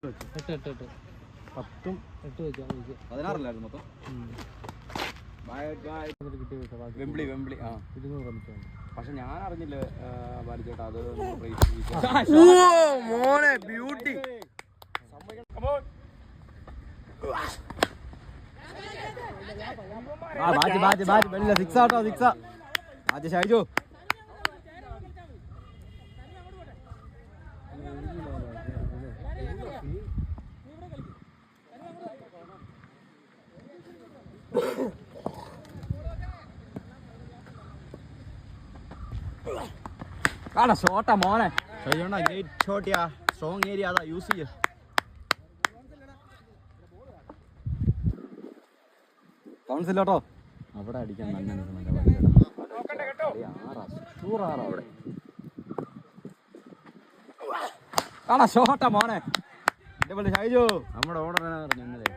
16 മൊത്തം. പക്ഷെ ഞാൻ അറിഞ്ഞില്ല ബാലിച്ചേട്ടാ അത് ബ്യൂട്ടി. സിക്സ് ആട്ടോ, സിക്സാ ആദ്യ ഷൈജു. ഷോട്ടാ മോനെ, ഷോട്ടിയാ സ്ട്രോങ് ഏരിയ അതാ യൂസ് ചെയ്യ. കൗൺസിലോട്ടോ അവിടെ അടിക്കാൻ തന്നെ അവിടെ ഷോട്ടാ മോനെ. ഷൈജു നമ്മുടെ ഓണറിനാ പറഞ്ഞല്ലേ,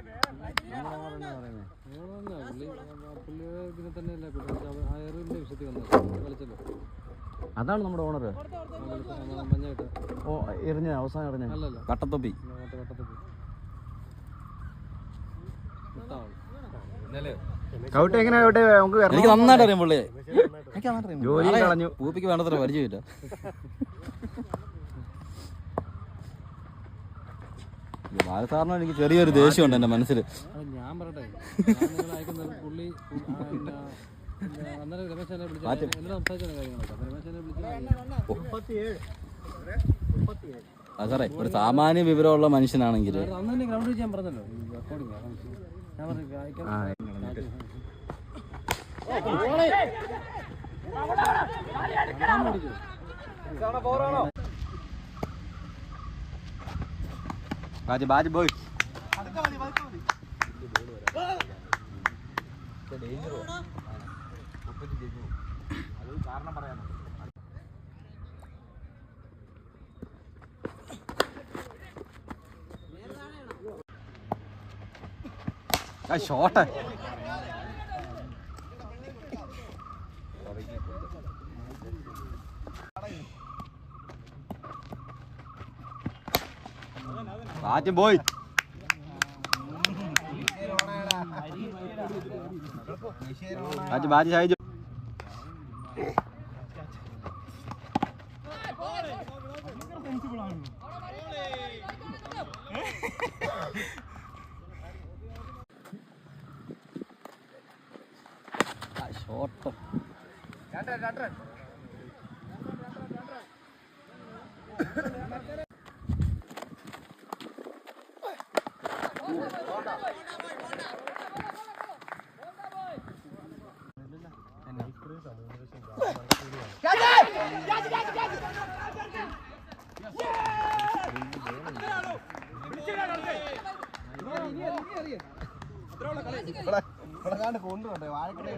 അതാണ് നമ്മുടെ ഓണർ. ഓ എറിഞ്ഞ അവസാനം എറിഞ്ഞ കട്ടത്തൊപ്പി. എനിക്ക് നന്നായിട്ട് അറിയാം പുള്ളിയെ, ജോലി കളഞ്ഞു. പൂപ്പിക്ക് വേണ്ടത്ര പരിചയമില്ല. ബാലസാറിന് എനിക്ക് ചെറിയൊരു ദേഷ്യമുണ്ട് എന്റെ മനസ്സിൽ. ഞാൻ പറയട്ടെ, പുള്ളി സാറേ ഒരു സാമാന്യ വിവരമുള്ള മനുഷ്യനാണെങ്കിൽ ബാജ് ബോയ് കാരണം പറയാനോ. Shot bat boy. Bat Shaiju. Shot കൊണ്ടുപോട്ടെ വാഴക്കട